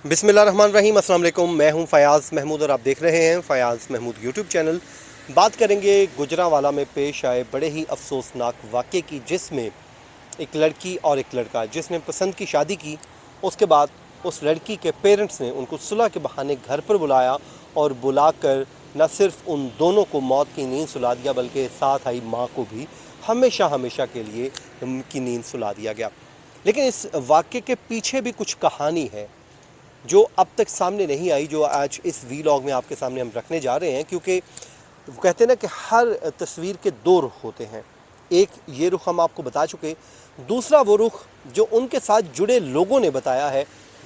बिस्मिल्लाहिर्रहमानिर्रहीम, अस्सलाम वालेकुम। मैं हूं फ़याज़ महमूद और आप देख रहे हैं फ़याज़ महमूद यूट्यूब चैनल। बात करेंगे गुजरांवाला में पेश आए बड़े ही अफसोसनाक वाक़े की, जिसमें एक लड़की और एक लड़का जिसने पसंद की शादी की, उसके बाद उस लड़की के पेरेंट्स ने उनको सुलह के बहाने घर पर बुलाया और बुलाकर न सिर्फ उन दोनों को मौत की नींद सुला दिया, बल्कि साथ आई माँ को भी हमेशा हमेशा के लिए की नींद सुला दिया गया। लेकिन इस वाक़े के पीछे भी कुछ कहानी है जो अब तक सामने नहीं आई, जो आज इस वीलॉग में आपके सामने हम रखने जा रहे हैं। क्योंकि वो कहते हैं ना कि हर तस्वीर के दो रुख होते हैं। एक ये रुख हम आपको बता चुके, दूसरा वो रुख जो उनके साथ जुड़े लोगों ने बताया है,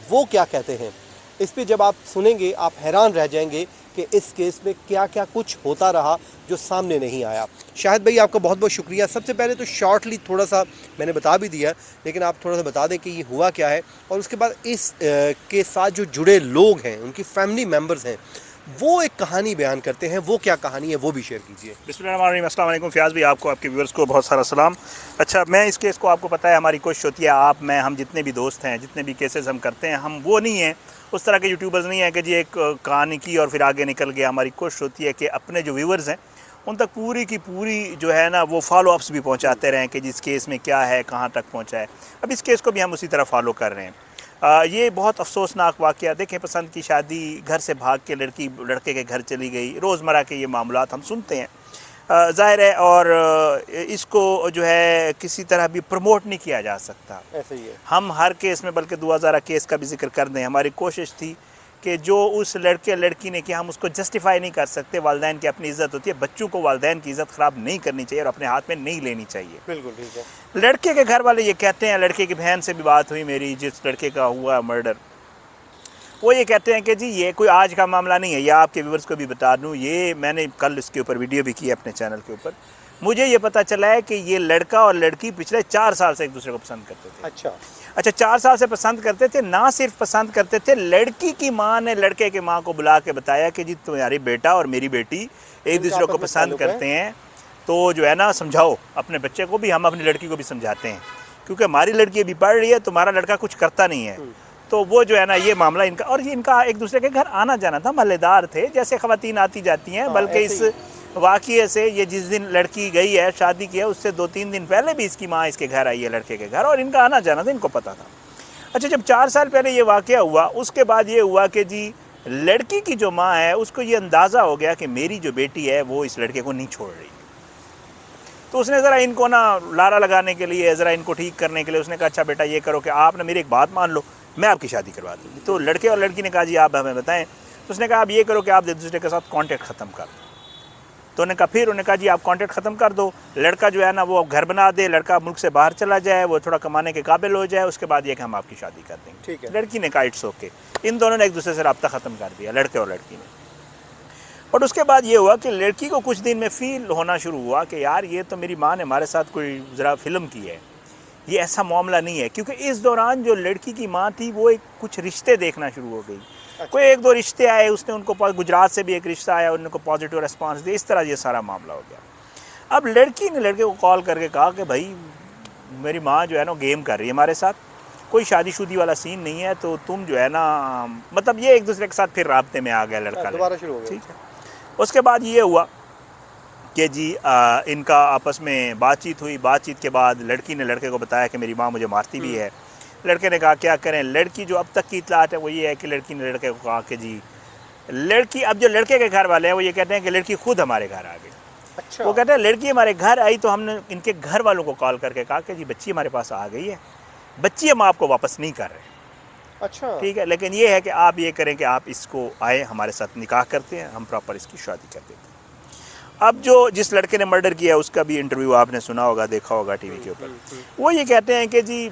वो क्या कहते हैं। इस पे जब आप सुनेंगे आप हैरान रह जाएंगे कि इस केस में क्या क्या कुछ होता रहा जो सामने नहीं आया। शाहिद भाई, आपका बहुत बहुत शुक्रिया। सबसे पहले तो शॉर्टली थोड़ा सा मैंने बता भी दिया, लेकिन आप थोड़ा सा बता दें कि ये हुआ क्या है, और उसके बाद इस के साथ जो जुड़े लोग हैं, उनकी फैमिली मेम्बर्स हैं, वो एक कहानी बयान करते हैं। वो क्या कहानी है वो भी शेयर कीजिए। बिस्मिल्लाहिर्रहमानिर्रहीम। अस्सलाम वालेकुम फ़याज़ भाई, आपको, आपके व्यूअर्स को बहुत सारा सलाम। अच्छा, मैं इस केस को, आपको पता है हमारी कोशिश होती है, आप, मैं, हम जितने भी दोस्त हैं, जितने भी केसेस हम करते हैं, हम वो नहीं हैं, उस तरह के यूट्यूबर्स नहीं हैं कि जी एक कहानी की और फिर आगे निकल गया। हमारी कोशिश होती है कि अपने जो व्यूअर्स हैं उन तक पूरी की पूरी जो है ना वो फॉलो अप्स भी पहुँचाते रहें कि जिस केस में क्या है, कहाँ तक पहुँचा है। अब इस केस को भी हम उसी तरह फॉलो कर रहे हैं। ये बहुत अफसोसनाक वाक़या। देखें, पसंद की शादी, घर से भाग के लड़की लड़के के घर चली गई, रोज़मर्रा के ये मामलात हम सुनते हैं, ज़ाहिर है। और इसको जो है किसी तरह भी प्रमोट नहीं किया जा सकता। ऐसे ही है। हम हर केस में, बल्कि 2000 केस का भी जिक्र कर दें, हमारी कोशिश थी कि जो उस लड़के लड़की ने किया हम उसको जस्टिफाई नहीं कर सकते। वालिदैन की अपनी इज़्ज़त होती है, बच्चों को वालिदैन की इज़्ज़त ख़राब नहीं करनी चाहिए और अपने हाथ में नहीं लेनी चाहिए। बिल्कुल ठीक है। लड़के के घर वाले ये कहते हैं, लड़के की बहन से भी बात हुई मेरी, जिस लड़के का हुआ मर्डर, वो ये कहते हैं कि जी ये कोई आज का मामला नहीं है। या आपके व्यूअर्स को भी बता दूं, ये मैंने कल इसके ऊपर वीडियो भी की अपने चैनल के ऊपर। मुझे ये पता चला है कि ये लड़का और लड़की पिछले 4 साल से एक दूसरे को पसंद करते थे। अच्छा, 4 साल से पसंद करते थे। ना सिर्फ पसंद करते थे, लड़की की माँ ने लड़के के माँ को बुला के बताया कि जी तुम्हारी बेटा और मेरी बेटी एक दूसरे को पसंद करते हैं, तो जो है ना समझाओ अपने बच्चे को भी, हम अपनी लड़की को भी समझाते हैं, क्योंकि हमारी लड़की अभी पढ़ रही है, तुम्हारा लड़का कुछ करता नहीं है। तो वो जो है ना ये मामला इनका, और ये इनका एक दूसरे के घर आना जाना था, महल्लेदार थे, जैसे ख़वातीन आती जाती हैं। बल्कि इस वाक़ये से, ये जिस दिन लड़की गई है शादी की है, उससे 2-3 दिन पहले भी इसकी माँ इसके घर आई है, लड़के के घर, और इनका आना जाना था, इनको पता था। अच्छा, जब 4 साल पहले ये वाक़या हुआ, उसके बाद ये हुआ कि जी लड़की की जो माँ है उसको ये अंदाज़ा हो गया कि मेरी जो बेटी है वो इस लड़के को नहीं छोड़ रही। तो उसने ज़रा इनको ना लारा लगाने के लिए, ज़रा इनको ठीक करने के लिए उसने कहा, अच्छा बेटा ये करो कि आप ना मेरी एक बात मान लो, मैं आपकी शादी करवा दूँगी। तो लड़के और लड़की ने कहा जी आप हमें बताएं। तो उसने कहा आप ये करो कि आप एक दूसरे के साथ कांटेक्ट ख़त्म कर दो। तो उन्होंने कहा, फिर उन्होंने कहा जी आप कांटेक्ट ख़त्म कर दो, लड़का जो है ना वो घर बना दे, लड़का मुल्क से बाहर चला जाए, वो थोड़ा कमाने के काबिल हो जाए, उसके बाद ये कि हम आपकी शादी कर देंगे। ठीक है। लड़की ने कहा इट्स ओके। इन दोनों ने एक दूसरे से रब्ता ख़त्म कर दिया, लड़के और लड़की ने। और उसके बाद ये हुआ कि लड़की को कुछ दिन में फ़ील होना शुरू हुआ कि यार ये तो मेरी माँ ने हमारे साथ कोई ज़रा फ़िल्म की है, ये ऐसा मामला नहीं है। क्योंकि इस दौरान जो लड़की की माँ थी वो एक कुछ रिश्ते देखना शुरू हो गई। अच्छा। कोई 1-2 रिश्ते आए, उसने उनको, गुजरात से भी एक रिश्ता आया, उनको पॉजिटिव रिस्पांस दिया, इस तरह ये सारा मामला हो गया। अब लड़की ने लड़के को कॉल करके कहा कि भाई मेरी माँ जो है ना गेम कर रही है हमारे साथ, कोई शादीशुदी वाला सीन नहीं है, तो तुम जो है ना, मतलब ये एक दूसरे के साथ फिर राब्ते में आ गया लड़का दोबारा शुरू हो गया। ठीक है। उसके बाद ये हुआ कि जी इनका आपस में बातचीत हुई। बातचीत के बाद लड़की ने लड़के को बताया कि मेरी माँ मुझे मारती भी है। लड़के ने कहा क्या करें। लड़की जो अब तक की इतलात है वो ये है कि लड़की ने लड़के को कहा कि जी लड़की, अब जो लड़के के घर वाले हैं वो ये कहते हैं कि लड़की खुद हमारे घर आ गई। अच्छा। वो कहते हैं लड़की हमारे घर आई तो हमने इनके घर वालों को कॉल करके कहा कि जी बच्ची हमारे पास आ गई है, बच्ची हम आपको वापस नहीं कर रहे। अच्छा, ठीक है, लेकिन ये है कि आप ये करें कि आप इसको आए हमारे साथ निकाह करते हैं, हम प्रॉपर इसकी शादी कर देते हैं। अब जो जिस लड़के ने मर्डर किया उसका भी इंटरव्यू आपने सुना होगा, देखा होगा टीवी के ऊपर। वो ये कहते हैं कि जी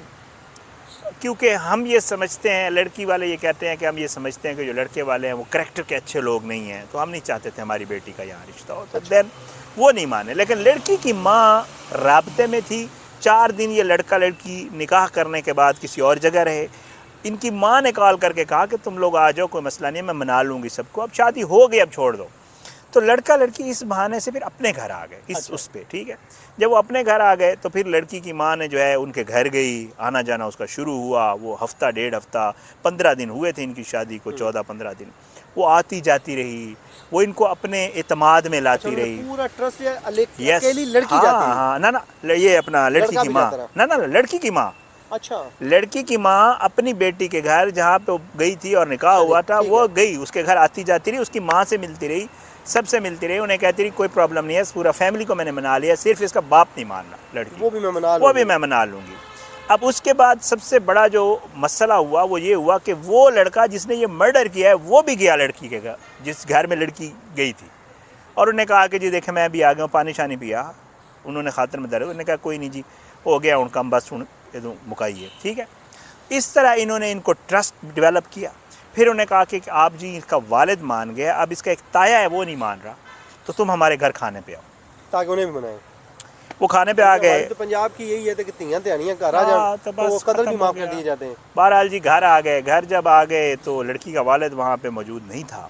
क्योंकि हम ये समझते हैं, लड़की वाले ये कहते हैं कि हम ये समझते हैं कि जो लड़के वाले हैं वो करैक्टर के अच्छे लोग नहीं हैं, तो हम नहीं चाहते थे हमारी बेटी का यहाँ रिश्ता हो। तो देन वो नहीं माने। लेकिन लड़की की माँ राब्ते में थी। 4 दिन ये लड़का लड़की निकाह करने के बाद किसी और जगह रहे। इनकी माँ ने कॉल करके कहा कि तुम लोग आ जाओ, कोई मसला नहीं है, मैं मना लूँगी सबको, अब शादी हो गई, अब छोड़ दो। तो लड़का लड़की इस बहाने से फिर अपने घर आ गए इस अच्छा। उस पे, ठीक है। जब वो अपने घर आ गए तो फिर लड़की की माँ ने जो है उनके घर गई, आना जाना उसका शुरू हुआ। वो हफ्ता 1.5 हफ्ता 15 दिन हुए थे इनकी शादी को, 14-15 दिन वो आती जाती रही, वो इनको अपने एतमाद में लाती अच्छा, रही। पूरा ट्रस्ट या यस, अकेली लड़की हाँ जाती है? हाँ, ना ना, ये अपना लड़की लड़का की भी माँ, जाता रहा? ना ना, लड़की की माँ, अच्छा, लड़की की माँ अपनी बेटी के घर जहाँ पे वो गई थी और निकाह चलिए, हुआ था, ठीक वो है। गई, उसके घर आती जाती रही, उसकी माँ से मिलती रही, सबसे मिलती रही, उन्हें कहती रही कोई प्रॉब्लम नहीं है, पूरा फैमिली को मैंने मना लिया, सिर्फ इसका बाप नहीं मान रहा लड़की, वो भी मैं मना वो भी लूंगी। मैं मना लूँगी। अब उसके बाद सबसे बड़ा जो मसला हुआ वो ये हुआ कि वो लड़का जिसने ये मर्डर किया है वो भी गया लड़की के घर, जिस घर में लड़की गई थी, और उन्हें कहा कि जी देखे मैं भी आ गया हूँ, पानी शानी पिया, उन्होंने खातर में दर्द, उन्होंने कहा कोई नहीं जी हो गया उनका, हम बस मुकाइए, ठीक है। इस तरह इन्होंने इनको ट्रस्ट डेवलप किया। फिर उन्हें कहा कि आप जी इसका वालिद मान गया, अब इसका एक ताया है वो नहीं मान रहा, तो तुम हमारे घर खाने पे आओ। ताकि उन्हें भी मनाए। वो खाने पे आ गए। तो पंजाब की यही है कि तियां त्यानियां घर आ हाँ, जान तो तो वो बस कदर खत्म भी हो माफ गया। कर दिए जाते हैं। बहरहाल जी घर आ गए, घर जब आ गए तो लड़की का वालिद वहाँ पे मौजूद नहीं था,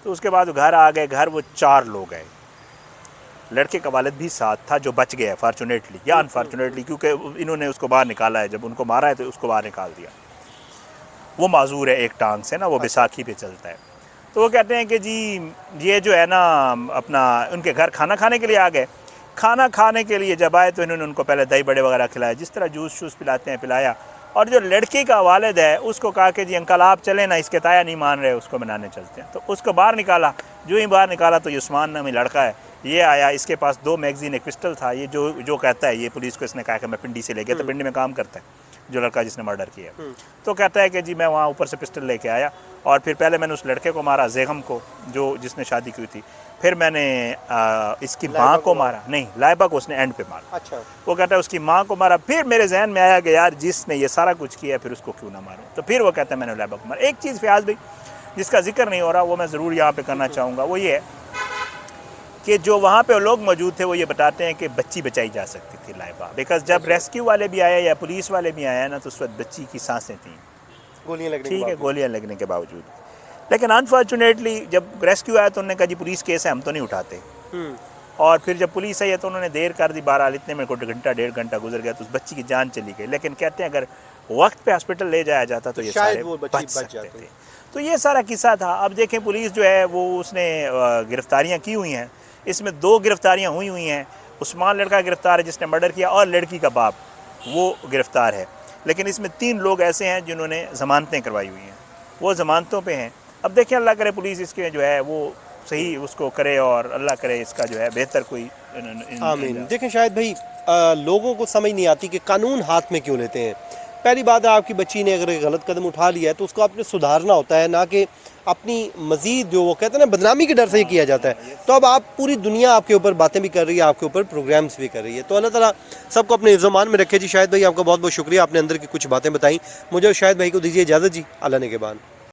तो उसके बाद घर आ गए, घर वो 4 लोग गए, लड़के का वालिद भी साथ था जो बच गया फॉर्चुनेटली या अनफॉर्चुनेटली, क्योंकि इन्होंने उसको बाहर निकाला है, जब उनको मारा है तो उसको बाहर निकाल दिया। वो माजूर है एक टांग से ना, वो बैसाखी पे चलता है। तो वो कहते हैं कि जी ये जो है ना अपना उनके घर खाना खाने के लिए आ गए। खाना खाने के लिए जब आए तो इन्होंने उनको पहले दही बड़े वगैरह खिलाए, जिस तरह जूस शूस पिलाते हैं पिलाया, और जो लड़की का वालिद है उसको कहा कि जी अंकल आप चलें ना, इसके ताया नहीं मान रहे, उसको मनाने चलते हैं। तो उसको बाहर निकाला, जो ही बाहर निकाला तो उस्मान नामी लड़का है, ये आया, इसके पास 2 मैगजीन एक पिस्टल था, ये जो कहता है, ये पुलिस को इसने कहा कि मैं पिंडी से ले गया, तो पिंडी में काम करता है जो लड़का जिसने मर्डर किया। तो कहता है कि जी मैं वहाँ ऊपर से पिस्टल लेके आया, और फिर पहले मैंने उस लड़के को मारा ज़ेगम को, जो जिसने शादी की थी, फिर मैंने इसकी माँ को मारा, नहीं लाइबा को उसने एंड पे मारा। अच्छा, वो कहता है उसकी माँ को मारा। फिर मेरे जहन में आया कि यार जिसने ये सारा कुछ किया फिर उसको क्यों ना मारूं, तो फिर वो कहता है मैंने लाइबा को मारा। एक चीज़ फयाज भाई जिसका जिक्र नहीं हो रहा वो मैं ज़रूर यहाँ पे करना चाहूँगा, वो ये है कि जो वहाँ पे लोग मौजूद थे वो ये बताते हैं कि बच्ची बचाई जा सकती थी लाइबा, बिकॉज जब रेस्क्यू वाले भी आए या पुलिस वाले भी आए ना तो उस वक्त बच्ची की सांसें थीं, गोलियां लगने के ठीक है, बावजूद। गोलियां लगने के बावजूद। लेकिन अनफॉर्चुनेटली जब रेस्क्यू आया तो उन्होंने कहा जी पुलिस केस है हम तो नहीं उठाते, और फिर जब पुलिस आई है तो उन्होंने देर कर दी, 12 इतने में कोई घंटा 1.5 घंटा गुजर गया तो उस बच्ची की जान चली गई। लेकिन कहते हैं अगर वक्त पे हॉस्पिटल ले जाया जाता तो ये शायद सारे वो बच्ची बच बच सकते जाती। थे। तो ये सारा किस्सा था। अब देखें पुलिस जो है वो उसने गिरफ्तारियाँ की हुई हैं, इसमें 2 गिरफ्तारियाँ हुई हैं। उस्मान लड़का गिरफ्तार है जिसने मर्डर किया, और लड़की का बाप वो गिरफ्तार है। लेकिन इसमें 3 लोग ऐसे हैं जिन्होंने ज़मानतें करवाई हुई हैं, वो ज़मानतों पे हैं। अब देखिए अल्लाह करे पुलिस इसके जो है वो सही उसको करे, और अल्लाह करे इसका जो है बेहतर कोई आमीन। देखें शायद भाई लोगों को समझ नहीं आती कि कानून हाथ में क्यों लेते हैं। पहली बात है आपकी बच्ची ने अगर गलत कदम उठा लिया है तो उसको आपने सुधारना होता है, ना कि अपनी मज़ीद जो वो कहते हैं ना बदनामी के डर से ही किया जाता है। तो अब आप पूरी दुनिया आपके ऊपर बातें भी कर रही है, आपके ऊपर प्रोग्राम्स भी कर रही है, तो अल्लाह ताला सबको अपने इज़्ज़मान में रखे जी। शायद भाई आपका बहुत बहुत शुक्रिया, आपने अंदर की कुछ बातें बताई मुझे और शायद भाई को दीजिए इजाज़त जी, अल्लाह ने के बाद।